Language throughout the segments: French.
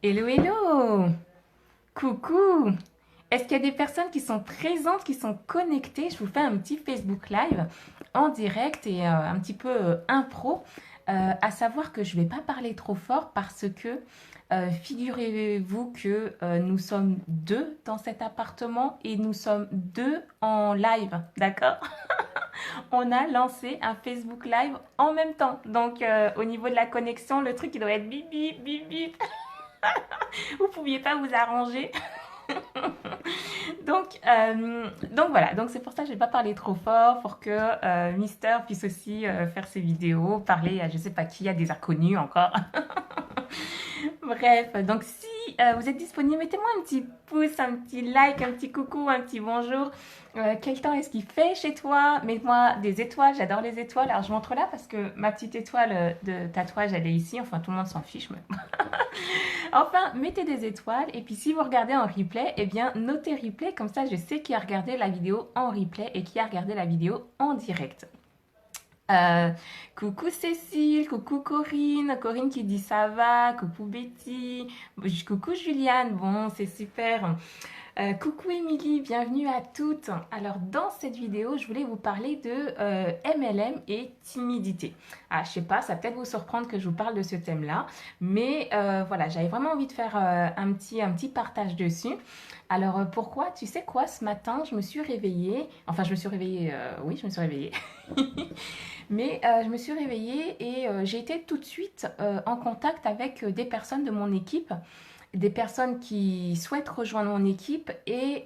Hello, hello! Coucou! Est-ce qu'il y a des personnes qui sont présentes, qui sont connectées? Je vous fais un petit Facebook Live en direct et un petit peu impro. À savoir que je ne vais pas parler trop fort parce que figurez-vous que nous sommes deux dans cet appartement et nous sommes deux en live, d'accord? On a lancé un Facebook Live en même temps. Donc au niveau de la connexion, le truc il doit être bip bip bip bip. Vous pouviez pas vous arranger. Donc voilà, donc c'est pour ça que je vais pas parler trop fort pour que Mister puisse aussi faire ses vidéos, parler à je sais pas qui, à des inconnus encore. Bref, donc si vous êtes disponible, mettez-moi un petit pouce, un petit like, un petit coucou, un petit bonjour. Quel temps est-ce qu'il fait chez toi? Mets-moi des étoiles, j'adore les étoiles. Alors je montre là parce que ma petite étoile de tatouage, elle est ici. Enfin, tout le monde s'en fiche. Mais... Enfin, mettez des étoiles. Et puis si vous regardez en replay, eh bien, notez replay. Comme ça, je sais qui a regardé la vidéo en replay et qui a regardé la vidéo en direct. Euh, Coucou Cécile, coucou Corinne, Corinne qui dit ça va, coucou Betty, coucou Juliane, bon c'est super. Coucou Émilie, bienvenue à toutes. Alors dans cette vidéo, je voulais vous parler de MLM et timidité. Ah, je sais pas, ça va peut-être vous surprendre que je vous parle de ce thème-là, mais voilà, j'avais vraiment envie de faire un petit partage dessus. Alors pourquoi? Tu sais quoi, ce matin, je me suis réveillée, enfin je me suis réveillée, oui, je me suis réveillée. Mais je me suis réveillée et j'ai été tout de suite en contact avec des personnes de mon équipe, des personnes qui souhaitent rejoindre mon équipe et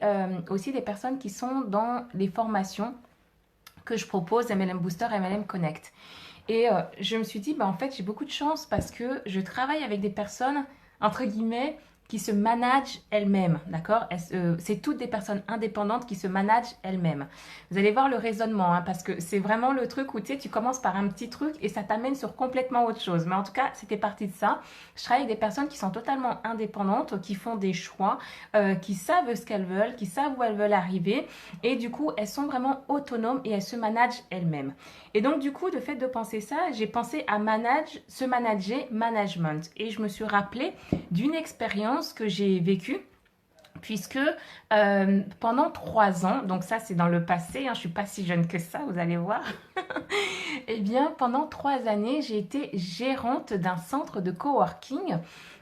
aussi des personnes qui sont dans les formations que je propose, MLM Booster, MLM Connect. Et je me suis dit, bah, en fait, j'ai beaucoup de chance parce que je travaille avec des personnes, entre guillemets, qui se managent elles-mêmes, d'accord? C'est toutes des personnes indépendantes qui se managent elles-mêmes. Vous allez voir le raisonnement, hein, parce que c'est vraiment le truc où tu commences par un petit truc et ça t'amène sur complètement autre chose. Mais en tout cas, c'était parti de ça. Je travaille avec des personnes qui sont totalement indépendantes, qui font des choix, qui savent ce qu'elles veulent, qui savent où elles veulent arriver. Et du coup, elles sont vraiment autonomes et elles se managent elles-mêmes. Et donc, du coup, de fait de penser ça, j'ai pensé à se manager, management. Et je me suis rappelé d'une expérience que j'ai vécue puisque pendant 3 ans, donc ça c'est dans le passé, hein, je ne suis pas si jeune que ça, vous allez voir, eh bien pendant 3 années, j'ai été gérante d'un centre de coworking.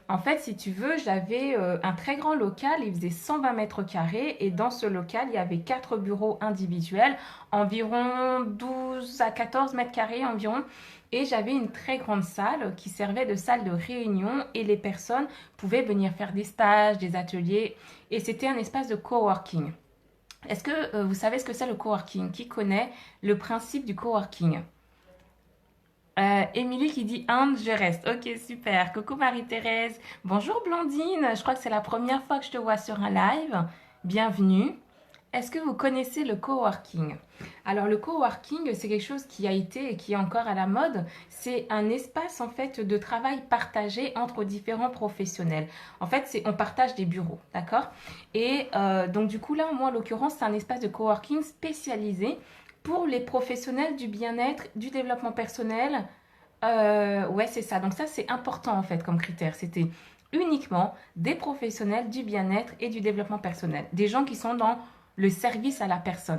En fait, si tu veux, j'avais un très grand local, il faisait 120 mètres carrés et dans ce local, il y avait 4 bureaux individuels, environ 12 à 14 mètres carrés environ. Et j'avais une très grande salle qui servait de salle de réunion et les personnes pouvaient venir faire des stages, des ateliers et c'était un espace de coworking. Est-ce que vous savez ce que c'est le coworking? Qui connaît le principe du coworking? Émilie qui dit Inde, je reste. Ok, super. Coucou Marie-Thérèse. Bonjour Blandine. Je crois que c'est la première fois que je te vois sur un live. Bienvenue. Est-ce que vous connaissez le coworking? Alors le coworking, c'est quelque chose qui a été et qui est encore à la mode. C'est un espace en fait de travail partagé entre différents professionnels. En fait, on partage des bureaux, d'accord? Et donc du coup là, moi en l'occurrence, c'est un espace de coworking spécialisé pour les professionnels du bien-être, du développement personnel. Ouais, c'est ça. Donc ça, c'est important en fait comme critère. C'était uniquement des professionnels du bien-être et du développement personnel. Des gens qui sont dans le service à la personne.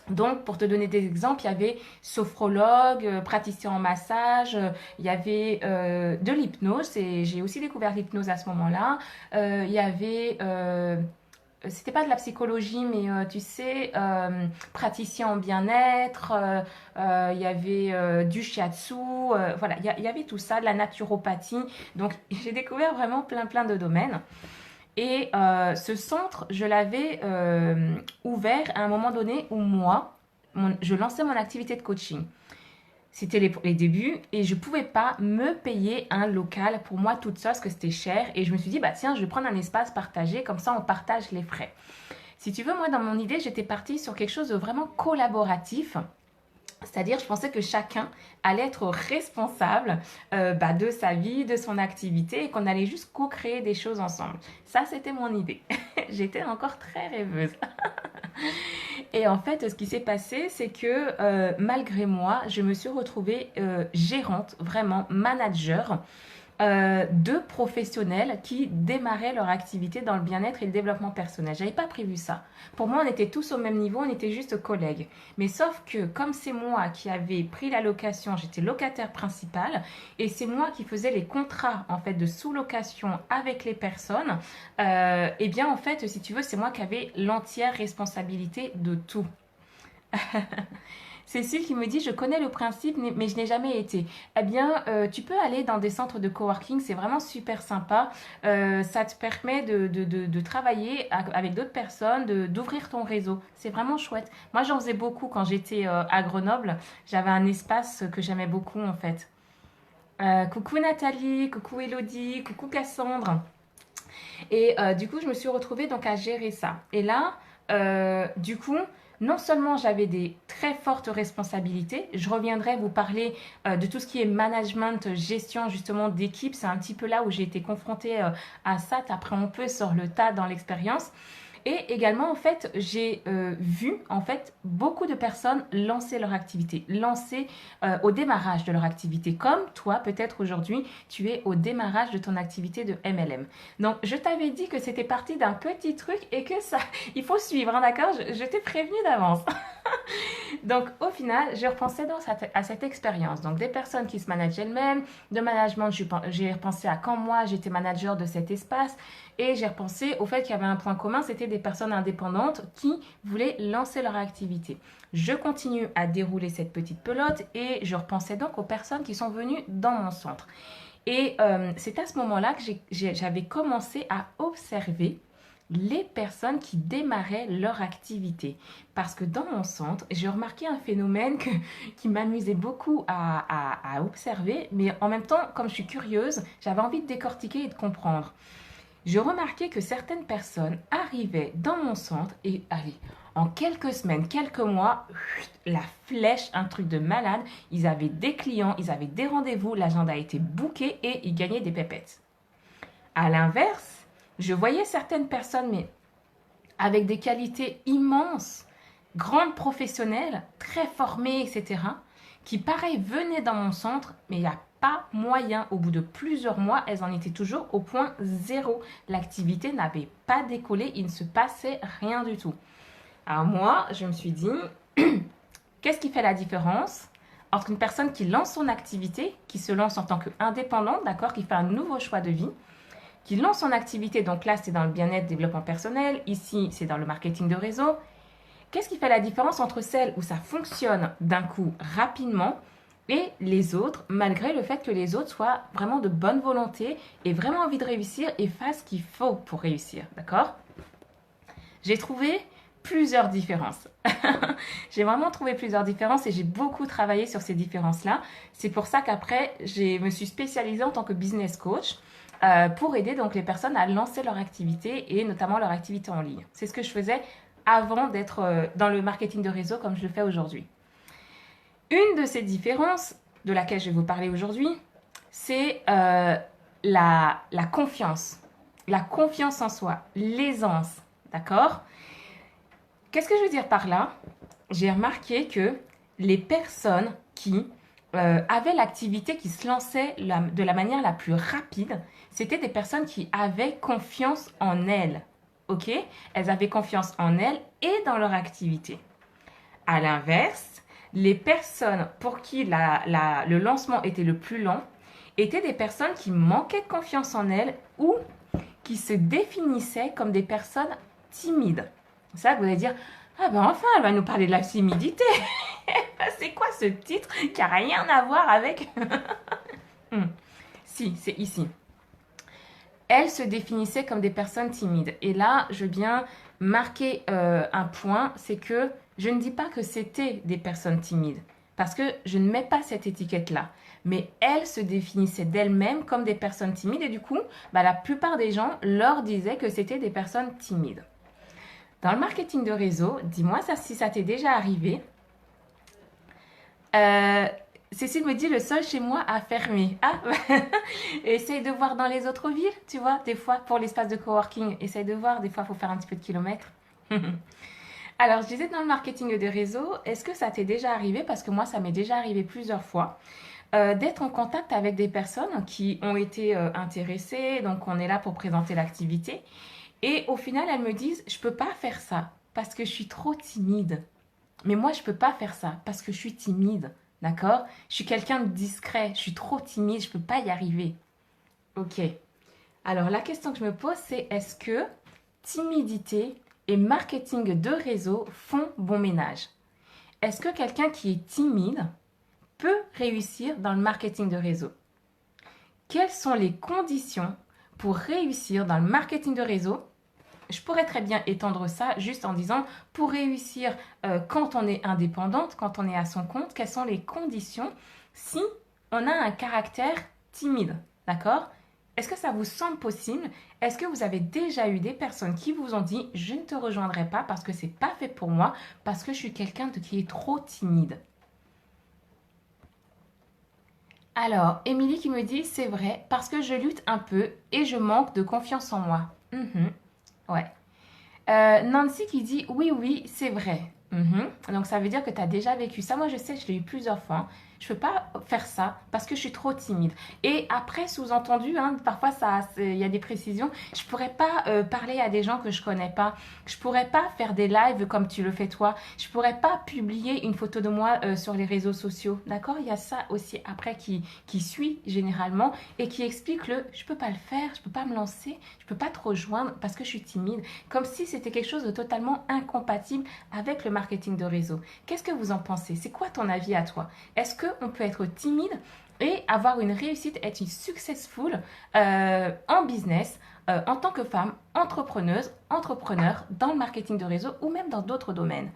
Donc, pour te donner des exemples, il y avait sophrologue, praticien en massage, il y avait de l'hypnose, et j'ai aussi découvert l'hypnose à ce moment-là. Il y avait, c'était pas de la psychologie, mais tu sais, praticien en bien-être, il y avait du shiatsu, voilà, il y avait tout ça, de la naturopathie. Donc, j'ai découvert vraiment plein de domaines. Et ce centre, je l'avais ouvert à un moment donné où moi, je lançais mon activité de coaching. C'était les débuts et je ne pouvais pas me payer un local pour moi toute seule parce que c'était cher. Et je me suis dit, bah tiens, je vais prendre un espace partagé, comme ça on partage les frais. Si tu veux, moi dans mon idée, j'étais partie sur quelque chose de vraiment collaboratif. C'est-à-dire, je pensais que chacun allait être responsable de sa vie, de son activité et qu'on allait juste co-créer des choses ensemble. Ça, c'était mon idée. J'étais encore très rêveuse. Et en fait, ce qui s'est passé, c'est que malgré moi, je me suis retrouvée gérante, vraiment manager deux professionnels qui démarraient leur activité dans le bien-être et le développement personnel. J'avais pas prévu ça. Pour moi, on était tous au même niveau, on était juste collègues. Mais sauf que comme c'est moi qui avais pris la location, j'étais locataire principal et c'est moi qui faisais les contrats en fait de sous-location avec les personnes. Et bien en fait, si tu veux, c'est moi qui avais l'entière responsabilité de tout. Cécile qui me dit, je connais le principe, mais je n'ai jamais été. Eh bien, tu peux aller dans des centres de coworking, c'est vraiment super sympa. Ça te permet de travailler avec d'autres personnes, d'ouvrir ton réseau. C'est vraiment chouette. Moi, j'en faisais beaucoup quand j'étais à Grenoble. J'avais un espace que j'aimais beaucoup, en fait. Coucou Nathalie, coucou Elodie, coucou Cassandre. Et du coup, je me suis retrouvée donc à gérer ça. Et là, du coup, non seulement j'avais des très fortes responsabilités, je reviendrai vous parler de tout ce qui est management, gestion justement d'équipe. C'est un petit peu là où j'ai été confrontée à ça. Après, on peut sur le tas dans l'expérience. Et également, en fait, j'ai vu en fait beaucoup de personnes lancer leur activité, lancer au démarrage de leur activité. Comme toi, peut-être aujourd'hui, tu es au démarrage de ton activité de MLM. Donc, je t'avais dit que c'était parti d'un petit truc et que ça, il faut suivre, hein, d'accord? Je t'ai prévenu d'avance. Donc, au final, j'ai repensé à cette expérience. Donc, des personnes qui se managent elles-mêmes, de management, j'ai repensé à quand moi, j'étais manager de cet espace. Et j'ai repensé au fait qu'il y avait un point commun, c'était des personnes indépendantes qui voulaient lancer leur activité. Je continue à dérouler cette petite pelote et je repensais donc aux personnes qui sont venues dans mon centre. Et c'est à ce moment-là que j'avais commencé à observer les personnes qui démarraient leur activité. Parce que dans mon centre, j'ai remarqué un phénomène qui m'amusait beaucoup à observer, mais en même temps, comme je suis curieuse, j'avais envie de décortiquer et de comprendre. Je remarquais que certaines personnes arrivaient dans mon centre et allez, en quelques semaines, quelques mois, la flèche, un truc de malade. Ils avaient des clients, ils avaient des rendez-vous, l'agenda était booké et ils gagnaient des pépettes. À l'inverse, je voyais certaines personnes, mais avec des qualités immenses, grandes professionnelles, très formées, etc., qui, pareil, venaient dans mon centre, mais il n'y a pas moyen. Au bout de plusieurs mois, elles en étaient toujours au point zéro. L'activité n'avait pas décollé, il ne se passait rien du tout. Alors moi, je me suis dit, qu'est-ce qui fait la différence entre une personne qui lance son activité, qui se lance en tant qu'indépendante, d'accord, qui fait un nouveau choix de vie, qui lance son activité, donc là c'est dans le bien-être, développement personnel, ici c'est dans le marketing de réseau. Qu'est-ce qui fait la différence entre celles où ça fonctionne d'un coup rapidement et les autres, malgré le fait que les autres soient vraiment de bonne volonté et vraiment envie de réussir et fassent ce qu'il faut pour réussir, d'accord? J'ai trouvé plusieurs différences. J'ai vraiment trouvé plusieurs différences et j'ai beaucoup travaillé sur ces différences-là. C'est pour ça qu'après, je me suis spécialisée en tant que business coach pour aider donc les personnes à lancer leur activité et notamment leur activité en ligne. C'est ce que je faisais avant d'être dans le marketing de réseau comme je le fais aujourd'hui. Une de ces différences de laquelle je vais vous parler aujourd'hui, c'est la confiance. La confiance en soi, l'aisance, d'accord? Qu'est-ce que je veux dire par là? J'ai remarqué que les personnes qui avaient l'activité qui se lançait de la manière la plus rapide, c'était des personnes qui avaient confiance en elles. Ok? Elles avaient confiance en elles et dans leur activité. À l'inverse, les personnes pour qui le lancement était le plus lent étaient des personnes qui manquaient de confiance en elles ou qui se définissaient comme des personnes timides. C'est ça que vous allez dire, ah ben enfin, elle va nous parler de la timidité. C'est quoi ce titre qui n'a rien à voir avec... Si, c'est ici. Elles se définissaient comme des personnes timides. Et là, je veux bien marquer un point, c'est que je ne dis pas que c'était des personnes timides, parce que je ne mets pas cette étiquette-là. Mais elles se définissaient d'elles-mêmes comme des personnes timides, et du coup, la plupart des gens leur disaient que c'était des personnes timides. Dans le marketing de réseau, dis-moi si ça t'est déjà arrivé. Cécile me dit, le sol chez moi a fermé. Ah, essaye de voir dans les autres villes, tu vois, des fois, pour l'espace de coworking, essaye de voir, des fois, il faut faire un petit peu de kilomètres. Alors, je disais dans le marketing de réseau, est-ce que ça t'est déjà arrivé? Parce que moi, ça m'est déjà arrivé plusieurs fois. d'être en contact avec des personnes qui ont été intéressées. Donc, on est là pour présenter l'activité. Et au final, elles me disent, je peux pas faire ça parce que je suis trop timide. Mais moi, je peux pas faire ça parce que je suis timide. D'accord? Je suis quelqu'un de discret. Je suis trop timide. Je peux pas y arriver. Ok. Alors, la question que je me pose, c'est est-ce que timidité et marketing de réseau font bon ménage? Est-ce que quelqu'un qui est timide peut réussir dans le marketing de réseau? Quelles sont les conditions pour réussir dans le marketing de réseau? Je pourrais très bien étendre ça juste en disant pour réussir quand on est indépendante, quand on est à son compte, quelles sont les conditions si on a un caractère timide, d'accord? Est-ce que ça vous semble possible? Est-ce que vous avez déjà eu des personnes qui vous ont dit je ne te rejoindrai pas parce que c'est pas fait pour moi, parce que je suis quelqu'un qui est trop timide? Alors, Émilie qui me dit c'est vrai parce que je lutte un peu et je manque de confiance en moi. Ouais. Nancy qui dit oui, oui, c'est vrai. Donc ça veut dire que tu as déjà vécu ça. Moi, je sais, je l'ai eu plusieurs fois. Je ne peux pas faire ça parce que je suis trop timide. Et après, sous-entendu, hein, parfois il y a des précisions. Je ne pourrais pas parler à des gens que je ne connais pas. Je ne pourrais pas faire des lives comme tu le fais toi. Je ne pourrais pas publier une photo de moi sur les réseaux sociaux. D'accord? Il y a ça aussi après qui suit généralement et qui explique je ne peux pas le faire, je ne peux pas me lancer, je ne peux pas te rejoindre parce que je suis timide. Comme si c'était quelque chose de totalement incompatible avec le marketing de réseau. Qu'est-ce que vous en pensez? C'est quoi ton avis à toi? Est-ce qu'on peut être timide et avoir une réussite, être une successful en business, en tant que femme, entrepreneuse, entrepreneur, dans le marketing de réseau ou même dans d'autres domaines?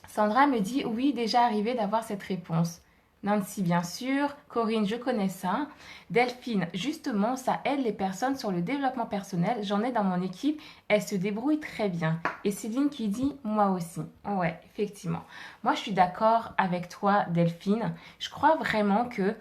Sandra me dit oui, déjà arrivé d'avoir cette réponse. Nancy, bien sûr. Corinne, je connais ça. Delphine, justement, ça aide les personnes sur le développement personnel. J'en ai dans mon équipe. Elle se débrouille très bien. Et Céline qui dit, moi aussi. Ouais, effectivement. Moi, je suis d'accord avec toi, Delphine. Je crois vraiment que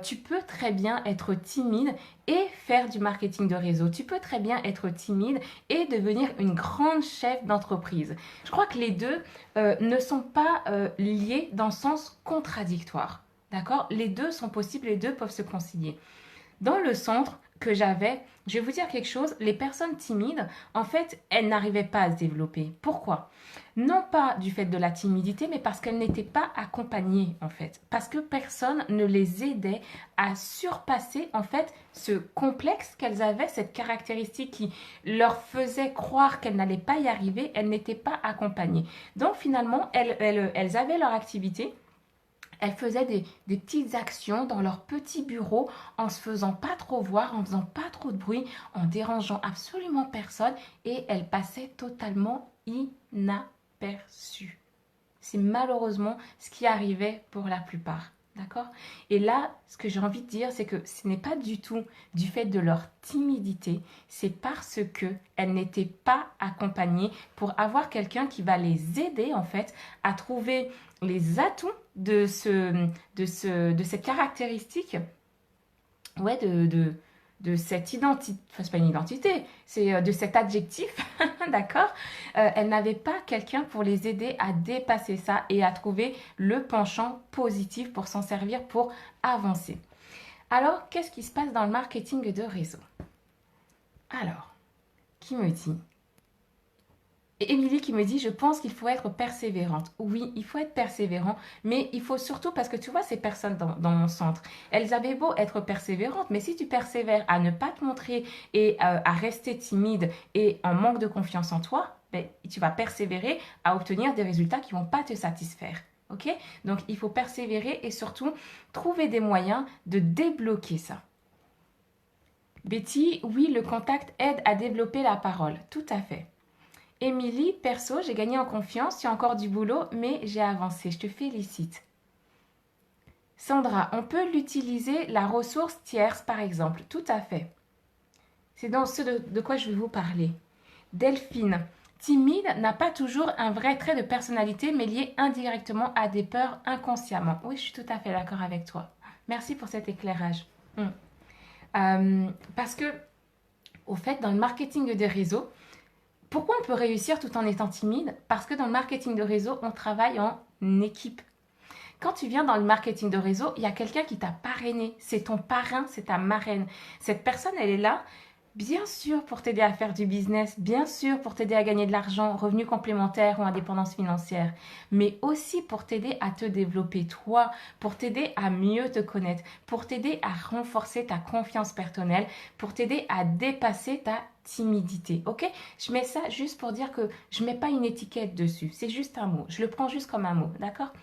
tu peux très bien être timide et faire du marketing de réseau. Tu peux très bien être timide et devenir une grande chef d'entreprise. Je crois que les deux ne sont pas liés dans le sens contradictoire. D'accord? Les deux sont possibles, les deux peuvent se concilier. Dans le centre que j'avais, je vais vous dire quelque chose, les personnes timides, en fait, elles n'arrivaient pas à se développer. Pourquoi? Non pas du fait de la timidité, mais parce qu'elles n'étaient pas accompagnées, en fait. Parce que personne ne les aidait à surpasser, en fait, ce complexe qu'elles avaient, cette caractéristique qui leur faisait croire qu'elles n'allaient pas y arriver, elles n'étaient pas accompagnées. Donc finalement, elles avaient leur activité. Elles faisaient des petites actions dans leur petit bureau en se faisant pas trop voir, en faisant pas trop de bruit, en dérangeant absolument personne et elles passaient totalement inaperçues. C'est malheureusement ce qui arrivait pour la plupart. D'accord? Et là, ce que j'ai envie de dire, c'est que ce n'est pas du tout du fait de leur timidité, c'est parce qu'elles n'étaient pas accompagnées pour avoir quelqu'un qui va les aider en fait à trouver les atouts de cette caractéristique, ouais, de cette identité, enfin c'est pas une identité, c'est de cet adjectif, d'accord? Elles n'avaient pas quelqu'un pour les aider à dépasser ça et à trouver le penchant positif pour s'en servir, pour avancer. Alors, qu'est-ce qui se passe dans le marketing de réseau? Alors, qui me dit? Et Émilie qui me dit, je pense qu'il faut être persévérante. Oui, il faut être persévérant, mais il faut surtout, parce que tu vois ces personnes dans mon centre, elles avaient beau être persévérantes, mais si tu persévères à ne pas te montrer et à rester timide et en manque de confiance en toi, ben, tu vas persévérer à obtenir des résultats qui ne vont pas te satisfaire. Ok? Donc il faut persévérer et surtout trouver des moyens de débloquer ça. Betty, oui, le contact aide à développer la parole. Tout à fait. Émilie, perso, j'ai gagné en confiance, il y a encore du boulot, mais j'ai avancé. Je te félicite. Sandra, on peut l'utiliser, la ressource tierce, par exemple. Tout à fait. C'est dans ce de quoi je vais vous parler. Delphine, timide n'a pas toujours un vrai trait de personnalité, mais lié indirectement à des peurs inconsciemment. Oui, je suis tout à fait d'accord avec toi. Merci pour cet éclairage. Parce que, au fait, dans le marketing des réseaux, pourquoi on peut réussir tout en étant timide? Parce que dans le marketing de réseau, on travaille en équipe. Quand tu viens dans le marketing de réseau, il y a quelqu'un qui t'a parrainé. C'est ton parrain, c'est ta marraine. Cette personne, elle est là, bien sûr pour t'aider à faire du business, bien sûr pour t'aider à gagner de l'argent, revenus complémentaires ou indépendance financière, mais aussi pour t'aider à te développer toi, pour t'aider à mieux te connaître, pour t'aider à renforcer ta confiance personnelle, pour t'aider à dépasser ta timidité, ok? Je mets ça juste pour dire que je mets pas une étiquette dessus, c'est juste un mot, je le prends juste comme un mot, d'accord?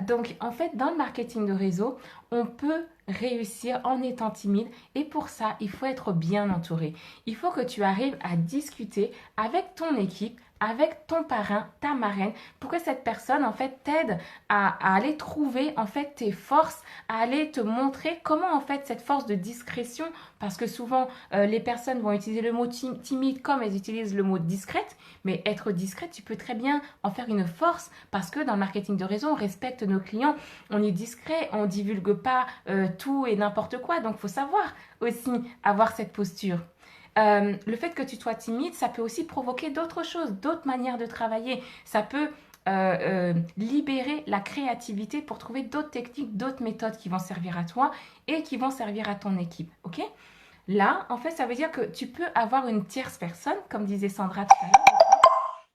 Donc, en fait, dans le marketing de réseau, on peut réussir en étant timide et pour ça, il faut être bien entouré. Il faut que tu arrives à discuter avec ton équipe, avec ton parrain, ta marraine, pour que cette personne, en fait, t'aide à aller trouver, en fait, tes forces, à aller te montrer comment, en fait, cette force de discrétion, parce que souvent, les personnes vont utiliser le mot timide comme elles utilisent le mot discrète, mais être discrète, tu peux très bien en faire une force parce que dans le marketing de réseau, on respecte nos clients, on est discret, on divulgue pas tout et n'importe quoi. Donc, il faut savoir aussi avoir cette posture. Le fait que tu sois timide, ça peut aussi provoquer d'autres choses, d'autres manières de travailler. Ça peut libérer la créativité pour trouver d'autres techniques, d'autres méthodes qui vont servir à toi et qui vont servir à ton équipe. Ok? Là, en fait, ça veut dire que tu peux avoir une tierce personne, comme disait Sandra tout à l'heure,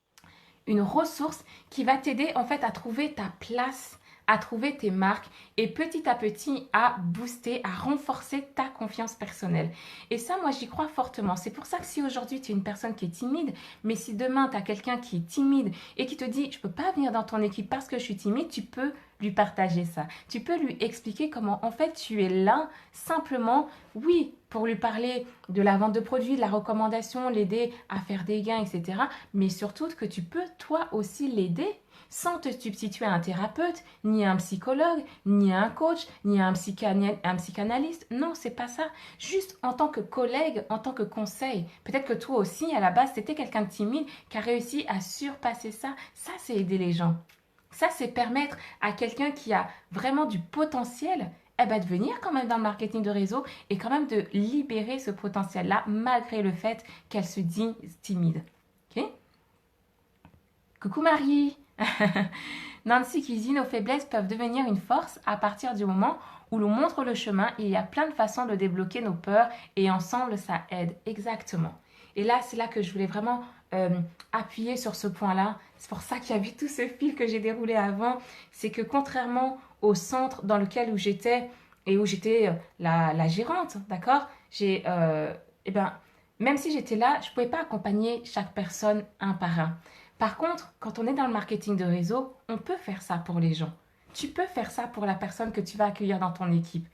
une ressource qui va t'aider en fait à trouver ta place, à trouver tes marques et petit à petit à booster, à renforcer ta confiance personnelle. Et ça, moi, j'y crois fortement. C'est pour ça que si aujourd'hui tu es une personne qui est timide, mais si demain tu as quelqu'un qui est timide et qui te dit je ne peux pas venir dans ton équipe parce que je suis timide, tu peux lui partager ça. Tu peux lui expliquer comment en fait tu es là simplement, oui, pour lui parler de la vente de produits, de la recommandation, l'aider à faire des gains, etc. Mais surtout que tu peux toi aussi l'aider sans te substituer à un thérapeute, ni à un psychologue, ni à un coach, ni à un psychanalyste. Non, c'est pas ça. Juste en tant que collègue, en tant que conseil. Peut-être que toi aussi, à la base, c'était quelqu'un de timide qui a réussi à surpasser ça. Ça, c'est aider les gens. Ça, c'est permettre à quelqu'un qui a vraiment du potentiel de venir quand même dans le marketing de réseau et quand même de libérer ce potentiel-là malgré le fait qu'elle se dit timide. Ok? Coucou Marie. Nancy qui dit nos faiblesses peuvent devenir une force à partir du moment où l'on montre le chemin. Il y a plein de façons de débloquer nos peurs et ensemble ça aide. Exactement. Et là, c'est là que je voulais vraiment appuyer sur ce point-là. C'est pour ça qu'il y a eu tout ce fil que j'ai déroulé avant. C'est que contrairement au centre dans lequel où j'étais et où j'étais la gérante, d'accord, même si j'étais là, je ne pouvais pas accompagner chaque personne un par un. Par contre, quand on est dans le marketing de réseau, on peut faire ça pour les gens. Tu peux faire ça pour la personne que tu vas accueillir dans ton équipe.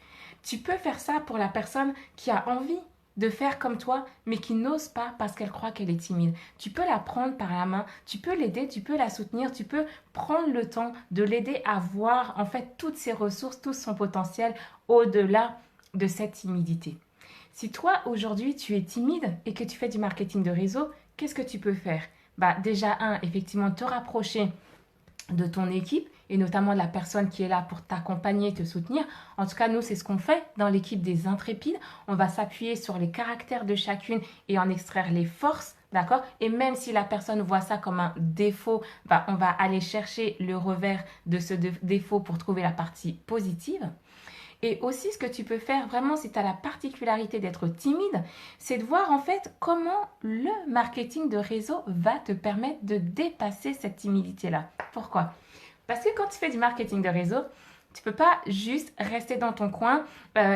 Tu peux faire ça pour la personne qui a envie de faire comme toi, mais qui n'ose pas parce qu'elle croit qu'elle est timide. Tu peux la prendre par la main, tu peux l'aider, tu peux la soutenir, tu peux prendre le temps de l'aider à voir en fait toutes ses ressources, tout son potentiel au-delà de cette timidité. Si toi, aujourd'hui, tu es timide et que tu fais du marketing de réseau, qu'est-ce que tu peux faire? Déjà, effectivement, te rapprocher de ton équipe et notamment de la personne qui est là pour t'accompagner, te soutenir. En tout cas, nous, c'est ce qu'on fait dans l'équipe des Intrépides. On va s'appuyer sur les caractères de chacune et en extraire les forces, d'accord? Et même si la personne voit ça comme un défaut, on va aller chercher le revers de ce défaut pour trouver la partie positive. Et aussi, ce que tu peux faire vraiment, si tu as la particularité d'être timide, c'est de voir en fait comment le marketing de réseau va te permettre de dépasser cette timidité-là. Pourquoi? Parce que quand tu fais du marketing de réseau, tu peux pas juste rester dans ton coin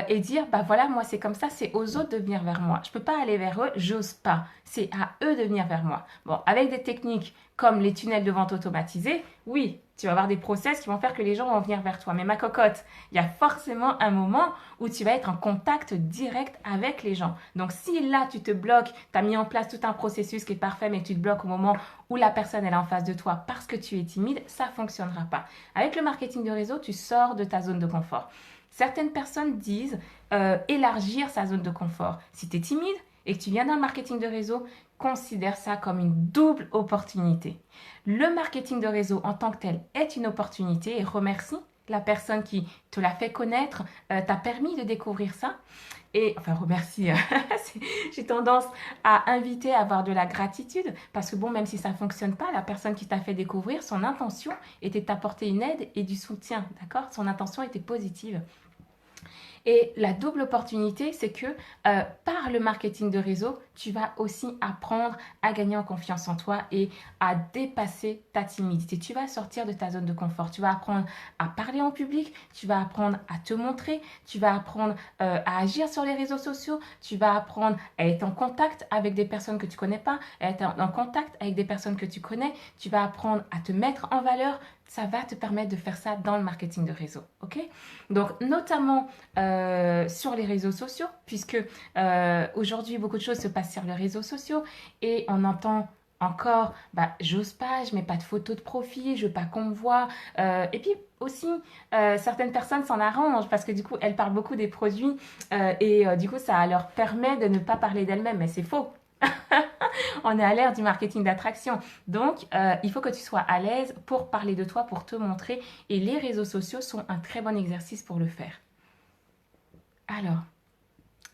et dire voilà, moi c'est comme ça, c'est aux autres de venir vers moi. Je peux pas aller vers eux, j'ose pas. C'est à eux de venir vers moi. Bon, avec des techniques comme les tunnels de vente automatisés, oui, tu vas avoir des process qui vont faire que les gens vont venir vers toi. Mais ma cocotte, il y a forcément un moment où tu vas être en contact direct avec les gens. Donc si là tu te bloques, tu as mis en place tout un processus qui est parfait, mais tu te bloques au moment où la personne elle est en face de toi parce que tu es timide, ça ne fonctionnera pas. Avec le marketing de réseau, tu sors de ta zone de confort. Certaines personnes disent élargir sa zone de confort. Si tu es timide et que tu viens dans le marketing de réseau, considère ça comme une double opportunité. Le marketing de réseau en tant que tel est une opportunité et remercie la personne qui te l'a fait connaître, t'a permis de découvrir ça. Et, enfin, remercie, j'ai tendance à inviter à avoir de la gratitude parce que bon, même si ça ne fonctionne pas, la personne qui t'a fait découvrir, son intention était de t'apporter une aide et du soutien, d'accord? Son intention était positive. Et la double opportunité, c'est que par le marketing de réseau, tu vas aussi apprendre à gagner en confiance en toi et à dépasser ta timidité. Tu vas sortir de ta zone de confort. Tu vas apprendre à parler en public, tu vas apprendre à te montrer, tu vas apprendre à agir sur les réseaux sociaux, tu vas apprendre à être en contact avec des personnes que tu connais pas, à être en contact avec des personnes que tu connais, tu vas apprendre à te mettre en valeur. Ça va te permettre de faire ça dans le marketing de réseau, ok? Donc, notamment sur les réseaux sociaux, puisque aujourd'hui, beaucoup de choses se passent sur les réseaux sociaux et on entend encore, bah, j'ose pas, je mets pas de photos de profil, je veux pas qu'on me voit. Et puis aussi, certaines personnes s'en arrangent parce que du coup, elles parlent beaucoup des produits et du coup, ça leur permet de ne pas parler d'elles-mêmes, mais c'est faux. On est à l'ère du marketing d'attraction. Donc, il faut que tu sois à l'aise pour parler de toi, pour te montrer. Et les réseaux sociaux sont un très bon exercice pour le faire. Alors,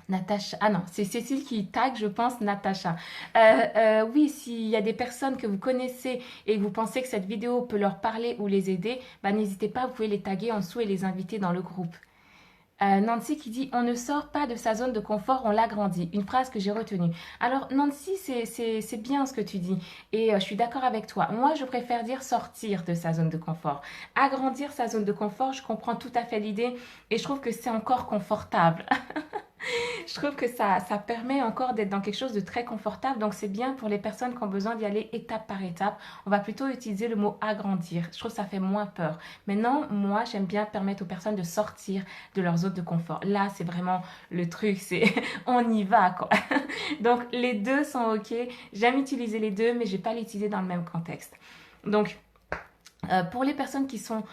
Natacha. Ah non, c'est Cécile qui tag, je pense, Natacha. Oui, s'il y a des personnes que vous connaissez et que vous pensez que cette vidéo peut leur parler ou les aider, bah, n'hésitez pas, vous pouvez les taguer en dessous et les inviter dans le groupe. Nancy qui dit on ne sort pas de sa zone de confort, on l'agrandit. Une phrase que j'ai retenue. Alors Nancy, c'est bien ce que tu dis et je suis d'accord avec toi. Moi, je préfère dire sortir de sa zone de confort. Agrandir sa zone de confort, je comprends tout à fait l'idée et je trouve que c'est encore confortable. Je trouve que ça permet encore d'être dans quelque chose de très confortable. Donc, c'est bien pour les personnes qui ont besoin d'y aller étape par étape. On va plutôt utiliser le mot agrandir. Je trouve que ça fait moins peur. Maintenant, moi, j'aime bien permettre aux personnes de sortir de leur zone de confort. Là, c'est vraiment le truc. C'est on y va, quoi. Donc, les deux sont OK. J'aime utiliser les deux, mais je ne vais pas l'utiliser dans le même contexte. Donc, pour les personnes qui sont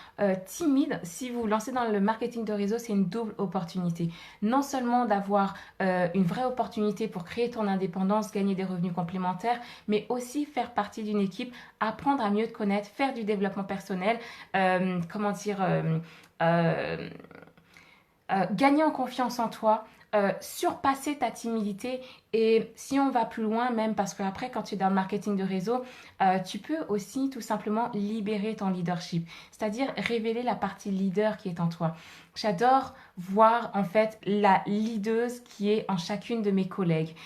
timides, si vous vous lancez dans le marketing de réseau, c'est une double opportunité. Non seulement d'avoir une vraie opportunité pour créer ton indépendance, gagner des revenus complémentaires, mais aussi faire partie d'une équipe, apprendre à mieux te connaître, faire du développement personnel, comment dire, gagner en confiance en toi, surpasser ta timidité et si on va plus loin même parce qu'après quand tu es dans le marketing de réseau tu peux aussi tout simplement libérer ton leadership, c'est-à-dire révéler la partie leader qui est en toi. J'adore voir en fait la leaduse qui est en chacune de mes collègues.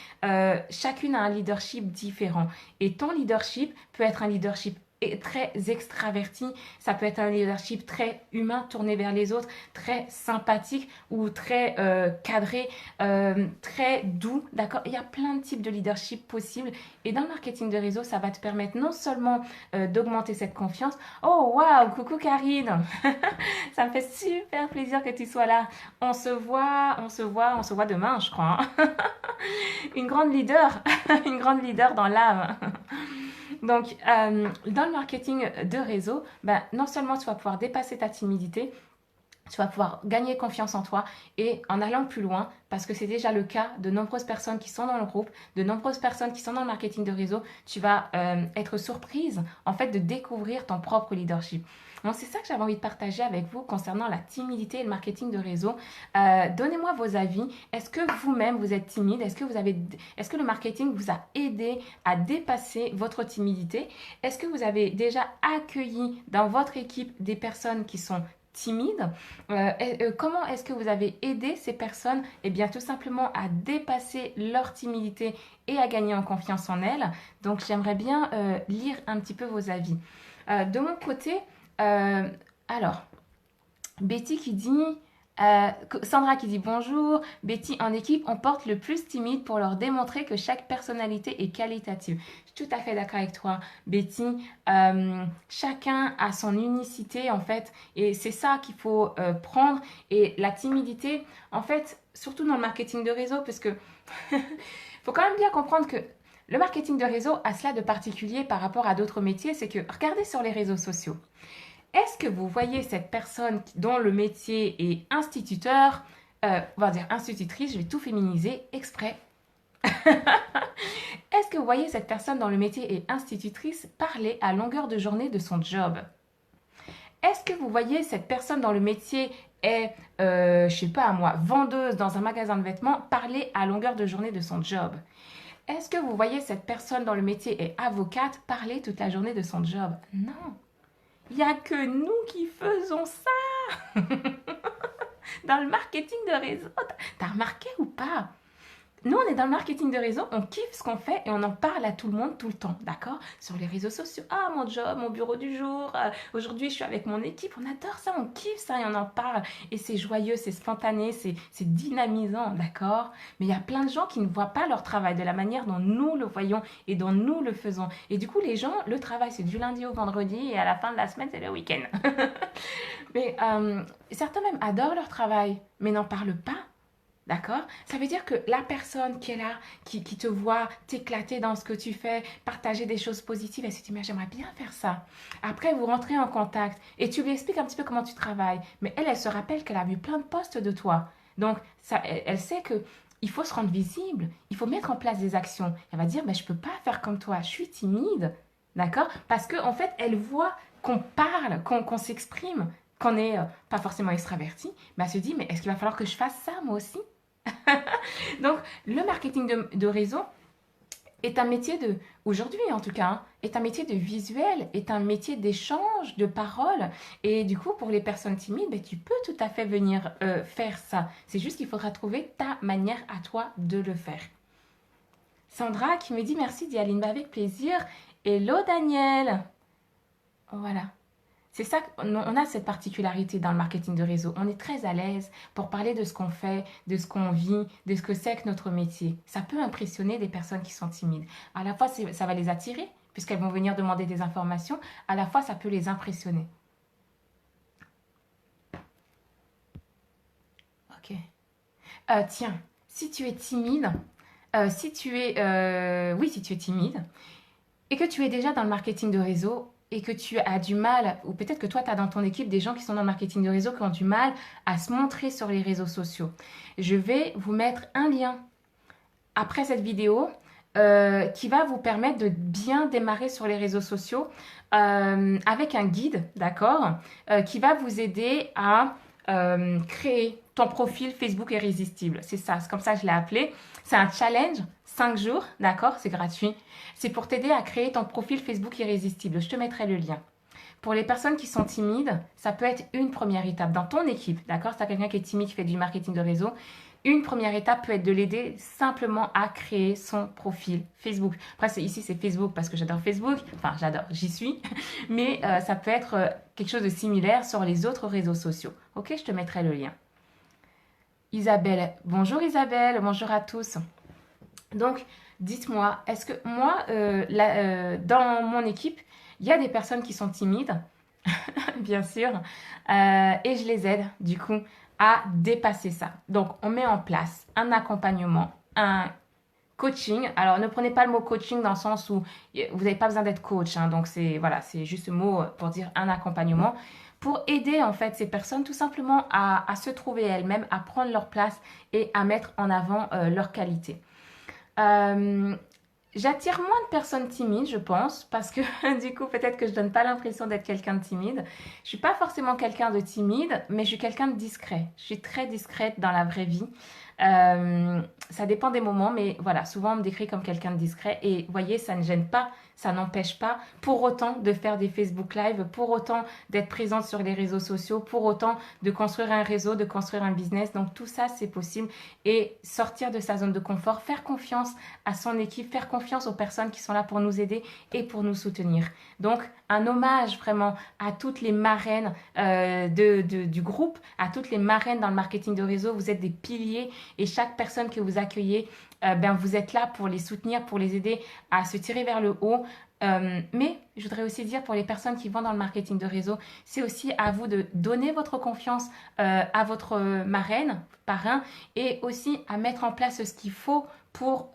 Chacune a un leadership différent et ton leadership peut être un leadership très extraverti, ça peut être un leadership très humain, tourné vers les autres, très sympathique ou très cadré, très doux, d'accord? Il y a plein de types de leadership possibles et dans le marketing de réseau, ça va te permettre non seulement d'augmenter cette confiance. Oh waouh, coucou Karine, ça me fait super plaisir que tu sois là. On se voit demain, je crois. Hein. Une grande leader, une grande leader dans l'âme. Donc, dans le marketing de réseau, ben, non seulement tu vas pouvoir dépasser ta timidité, tu vas pouvoir gagner confiance en toi et en allant plus loin, parce que c'est déjà le cas de nombreuses personnes qui sont dans le groupe, de nombreuses personnes qui sont dans le marketing de réseau, tu vas être surprise en fait de découvrir ton propre leadership. Donc c'est ça que j'avais envie de partager avec vous concernant la timidité et le marketing de réseau. Donnez-moi vos avis. Est-ce que vous-même vous êtes timide? Est-ce que le marketing vous a aidé à dépasser votre timidité? Est-ce que vous avez déjà accueilli dans votre équipe des personnes qui sont timides? Comment est-ce que vous avez aidé ces personnes? Eh bien, tout simplement à dépasser leur timidité et à gagner en confiance en elles. Donc, j'aimerais bien lire un petit peu vos avis. De mon côté, alors, Betty qui dit... Sandra qui dit bonjour. Betty, en équipe, on porte le plus timide pour leur démontrer que chaque personnalité est qualitative. Je suis tout à fait d'accord avec toi, Betty. Chacun a son unicité, en fait, et c'est ça qu'il faut prendre. Et la timidité, en fait, surtout dans le marketing de réseau, parce que faut quand même bien comprendre que le marketing de réseau a cela de particulier par rapport à d'autres métiers, c'est que regardez sur les réseaux sociaux. Est-ce que vous voyez cette personne dont le métier est instituteur, on va dire institutrice, je vais tout féminiser exprès. Est-ce que vous voyez cette personne dont le métier est institutrice parler à longueur de journée de son job? Est-ce que vous voyez cette personne dont le métier est, je sais pas moi, vendeuse dans un magasin de vêtements, parler à longueur de journée de son job? Est-ce que vous voyez cette personne dans le métier est avocate parler toute la journée de son job? Non. Il n'y a que nous qui faisons ça dans le marketing de réseau. T'as remarqué ou pas? Nous, on est dans le marketing de réseau, on kiffe ce qu'on fait et on en parle à tout le monde tout le temps, d'accord? Sur les réseaux sociaux, ah mon job, mon bureau du jour, aujourd'hui je suis avec mon équipe, on adore ça, on kiffe ça et on en parle. Et c'est joyeux, c'est spontané, c'est dynamisant, d'accord? Mais il y a plein de gens qui ne voient pas leur travail de la manière dont nous le voyons et dont nous le faisons. Et du coup, les gens, le travail c'est du lundi au vendredi et à la fin de la semaine c'est le week-end. Mais certains même adorent leur travail, mais n'en parlent pas. D'accord? Ça veut dire que la personne qui est là, qui te voit t'éclater dans ce que tu fais, partager des choses positives, elle se dit, mais j'aimerais bien faire ça. Après, vous rentrez en contact et tu lui expliques un petit peu comment tu travailles. Mais elle se rappelle qu'elle a vu plein de posts de toi. Donc, ça, elle sait que il faut se rendre visible, il faut mettre en place des actions. Elle va dire, mais je ne peux pas faire comme toi, je suis timide. D'accord? Parce qu'en fait, elle voit qu'on parle, qu'on s'exprime, qu'on n'est pas forcément extraverti. Mais elle se dit, mais est-ce qu'il va falloir que je fasse ça moi aussi? Donc, le marketing de réseau est un métier de, aujourd'hui en tout cas, hein, est un métier de visuel, est un métier d'échange, de parole. Et du coup, pour les personnes timides, ben, tu peux tout à fait venir faire ça. C'est juste qu'il faudra trouver ta manière à toi de le faire. Sandra qui me dit merci Dialine, bah, avec plaisir. Hello Daniel. Voilà. C'est ça, on a cette particularité dans le marketing de réseau. On est très à l'aise pour parler de ce qu'on fait, de ce qu'on vit, de ce que c'est que notre métier. Ça peut impressionner des personnes qui sont timides. À la fois, ça va les attirer, puisqu'elles vont venir demander des informations. À la fois, ça peut les impressionner. Ok. Tiens, si tu es timide, oui, si tu es timide, et que tu es déjà dans le marketing de réseau, et que tu as du mal, ou peut-être que toi, tu as dans ton équipe des gens qui sont dans le marketing de réseau qui ont du mal à se montrer sur les réseaux sociaux. Je vais vous mettre un lien après cette vidéo qui va vous permettre de bien démarrer sur les réseaux sociaux avec un guide, d'accord, qui va vous aider à créer ton profil Facebook irrésistible. C'est ça, c'est comme ça que je l'ai appelé. C'est un challenge, 5 jours, d'accord, c'est gratuit. C'est pour t'aider à créer ton profil Facebook irrésistible. Je te mettrai le lien. Pour les personnes qui sont timides, ça peut être une première étape dans ton équipe, d'accord? Si tu as quelqu'un qui est timide, qui fait du marketing de réseau, une première étape peut être de l'aider simplement à créer son profil Facebook. Après, ici, c'est Facebook parce que j'adore Facebook. Enfin, j'adore, j'y suis. Mais ça peut être quelque chose de similaire sur les autres réseaux sociaux. Ok, je te mettrai le lien. Isabelle, bonjour, bonjour à tous. Donc, dites-moi, est-ce que moi, dans mon équipe, il y a des personnes qui sont timides, bien sûr, et je les aide, du coup, à dépasser ça. Donc, on met en place un accompagnement, un coaching. Alors, ne prenez pas le mot coaching dans le sens où vous n'avez pas besoin d'être coach. Hein, donc, voilà, c'est juste le mot pour dire un accompagnement pour aider en fait ces personnes tout simplement à se trouver elles-mêmes, à prendre leur place et à mettre en avant leurs qualités. J'attire moins de personnes timides, je pense, parce que du coup, peut-être que je donne pas l'impression d'être quelqu'un de timide. Je suis pas forcément quelqu'un de timide, mais je suis quelqu'un de discret. Je suis très discrète dans la vraie vie. Ça dépend des moments, mais voilà, souvent on me décrit comme quelqu'un de discret. Et vous voyez, ça ne gêne pas, ça n'empêche pas pour autant de faire des Facebook Live, pour autant d'être présente sur les réseaux sociaux, pour autant de construire un réseau, de construire un business. Donc tout ça, c'est possible. Et sortir de sa zone de confort, faire confiance à son équipe, faire confiance aux personnes qui sont là pour nous aider et pour nous soutenir. Donc un hommage vraiment à toutes les marraines du groupe, à toutes les marraines dans le marketing de réseau. Vous êtes des piliers et chaque personne que vous accueillez, vous êtes là pour les soutenir, pour les aider à se tirer vers le haut. Mais je voudrais aussi dire pour les personnes qui vont dans le marketing de réseau, c'est aussi à vous de donner votre confiance à votre marraine, parrain, et aussi à mettre en place ce qu'il faut pour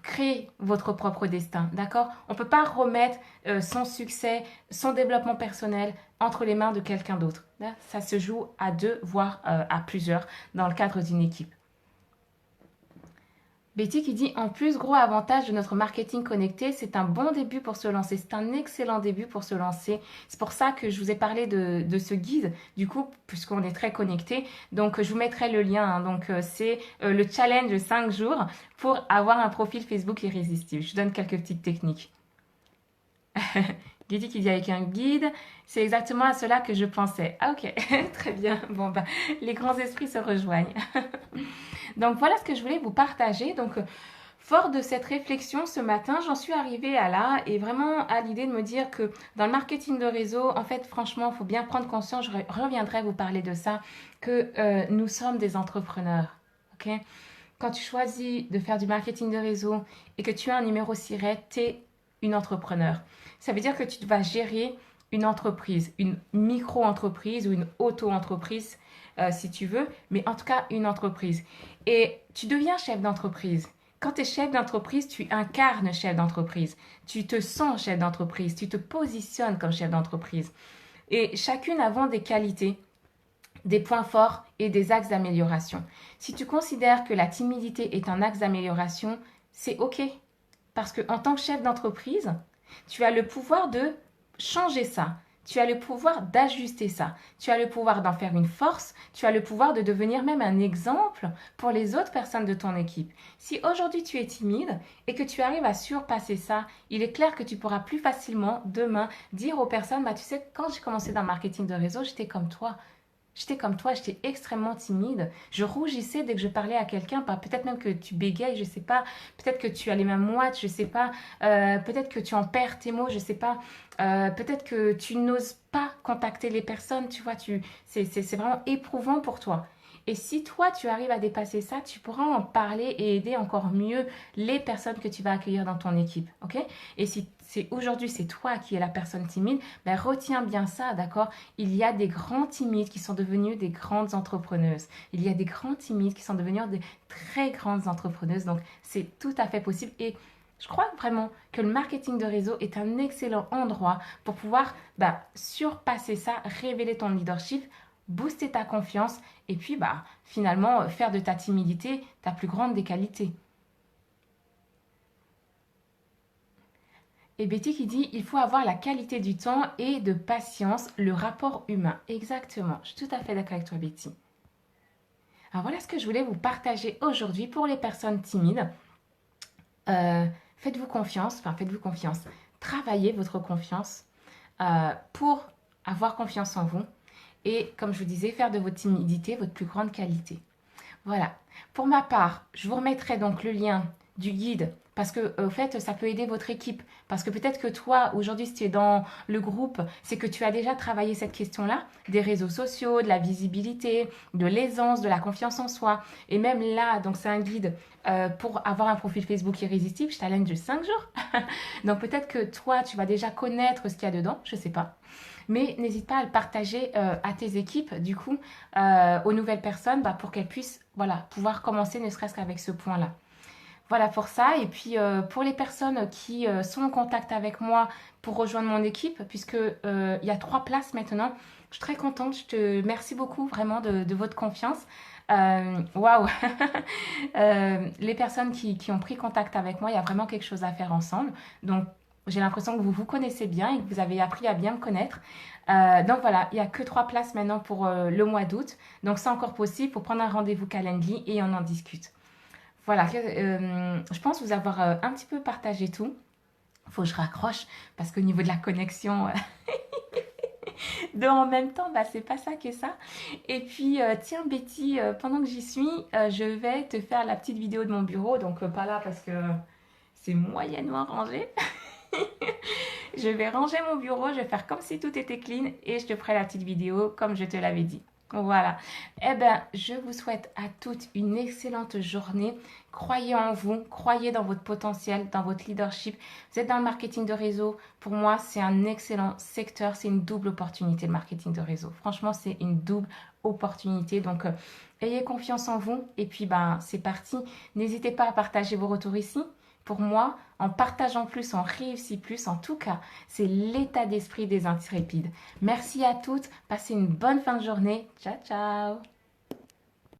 créer votre propre destin, d'accord? On ne peut pas remettre son succès, son développement personnel entre les mains de quelqu'un d'autre. Ça se joue à deux, voire à plusieurs dans le cadre d'une équipe. Betty qui dit en plus, gros avantage de notre marketing connecté, c'est un bon début pour se lancer. C'est un excellent début pour se lancer. C'est pour ça que je vous ai parlé de ce guide, du coup, puisqu'on est très connecté. Donc, je vous mettrai le lien. Hein. Donc, c'est le challenge de 5 jours pour avoir un profil Facebook irrésistible. Je vous donne quelques petites techniques. Betty qui dit avec un guide, c'est exactement à cela que je pensais. Ah ok, très bien. Bon, bah, les grands esprits se rejoignent. Donc voilà ce que je voulais vous partager. Donc fort de cette réflexion ce matin, j'en suis arrivée à là et vraiment à l'idée de me dire que dans le marketing de réseau, en fait franchement, il faut bien prendre conscience, je reviendrai vous parler de ça, que nous sommes des entrepreneurs. Ok. Quand tu choisis de faire du marketing de réseau et que tu as un numéro SIRET, tu es une entrepreneur. Ça veut dire que tu vas gérer une entreprise, une micro-entreprise ou une auto-entreprise si tu veux, mais en tout cas une entreprise. Et tu deviens chef d'entreprise. Quand tu es chef d'entreprise, tu incarnes chef d'entreprise. Tu te sens chef d'entreprise, tu te positionnes comme chef d'entreprise. Et chacune avons des qualités, des points forts et des axes d'amélioration. Si tu considères que la timidité est un axe d'amélioration, c'est OK. Parce qu'en tant que chef d'entreprise, tu as le pouvoir de changer ça. Tu as le pouvoir d'ajuster ça. Tu as le pouvoir d'en faire une force. Tu as le pouvoir de devenir même un exemple pour les autres personnes de ton équipe. Si aujourd'hui tu es timide et que tu arrives à surpasser ça, il est clair que tu pourras plus facilement demain dire aux personnes, bah, tu sais, quand j'ai commencé dans le marketing de réseau, j'étais comme toi. J'étais comme toi, j'étais extrêmement timide. Je rougissais dès que je parlais à quelqu'un. Peut-être même que tu bégayes, je sais pas. Peut-être que tu as les mains moites, je sais pas. Peut-être que tu en perds tes mots, je sais pas. Peut-être que tu n'oses pas contacter les personnes, tu vois. C'est vraiment éprouvant pour toi. Et si toi, tu arrives à dépasser ça, tu pourras en parler et aider encore mieux les personnes que tu vas accueillir dans ton équipe. Ok? Et si aujourd'hui, c'est toi qui es la personne timide, ben retiens bien ça, d'accord? Il y a des grands timides qui sont devenus des grandes entrepreneuses. Il y a des grands timides qui sont devenus des très grandes entrepreneuses. Donc, c'est tout à fait possible. Et je crois vraiment que le marketing de réseau est un excellent endroit pour pouvoir surpasser ça, révéler ton leadership, booster ta confiance et puis finalement faire de ta timidité ta plus grande des qualités. Et Betty qui dit, il faut avoir la qualité du temps et de patience, le rapport humain. Exactement, je suis tout à fait d'accord avec toi Betty. Alors voilà ce que je voulais vous partager aujourd'hui pour les personnes timides. Faites-vous confiance, travaillez votre confiance pour avoir confiance en vous. Et comme je vous disais, faire de votre timidité votre plus grande qualité. Voilà. Pour ma part, je vous remettrai donc le lien du guide parce que au fait, ça peut aider votre équipe. Parce que peut-être que toi, aujourd'hui, si tu es dans le groupe, c'est que tu as déjà travaillé cette question-là, des réseaux sociaux, de la visibilité, de l'aisance, de la confiance en soi. Et même là, donc c'est un guide pour avoir un profil Facebook irrésistible, je challenge de 5 jours. Donc peut-être que toi, tu vas déjà connaître ce qu'il y a dedans, je ne sais pas. Mais n'hésite pas à le partager à tes équipes, du coup, aux nouvelles personnes, pour qu'elles puissent pouvoir commencer ne serait-ce qu'avec ce point-là. Voilà pour ça. Et puis pour les personnes qui sont en contact avec moi pour rejoindre mon équipe, puisque il y a 3 places maintenant, je suis très contente. Je te remercie beaucoup vraiment de votre confiance. Waouh. Les personnes qui ont pris contact avec moi, il y a vraiment quelque chose à faire ensemble. Donc j'ai l'impression que vous vous connaissez bien et que vous avez appris à bien me connaître. Donc voilà, il n'y a que 3 places maintenant pour le mois d'août. Donc c'est encore possible pour prendre un rendez-vous Calendly et on en discute. Voilà, je pense vous avoir un petit peu partagé tout. Il faut que je raccroche parce qu'au niveau de la connexion, de en même temps, c'est pas ça que ça. Et puis, tiens Betty, pendant que j'y suis, je vais te faire la petite vidéo de mon bureau. Donc pas là parce que c'est moyennement rangé. Je vais ranger mon bureau, je vais faire comme si tout était clean et je te ferai la petite vidéo comme je te l'avais dit. Voilà. Eh bien, je vous souhaite à toutes une excellente journée. Croyez en vous, croyez dans votre potentiel, dans votre leadership. Vous êtes dans le marketing de réseau. Pour moi, c'est un excellent secteur. C'est une double opportunité, le marketing de réseau. Franchement, c'est une double opportunité. Donc, ayez confiance en vous. Et puis, c'est parti. N'hésitez pas à partager vos retours ici. Pour moi, en partageant plus, on réussit plus. En tout cas, c'est l'état d'esprit des intrépides. Merci à toutes. Passez une bonne fin de journée. Ciao, ciao.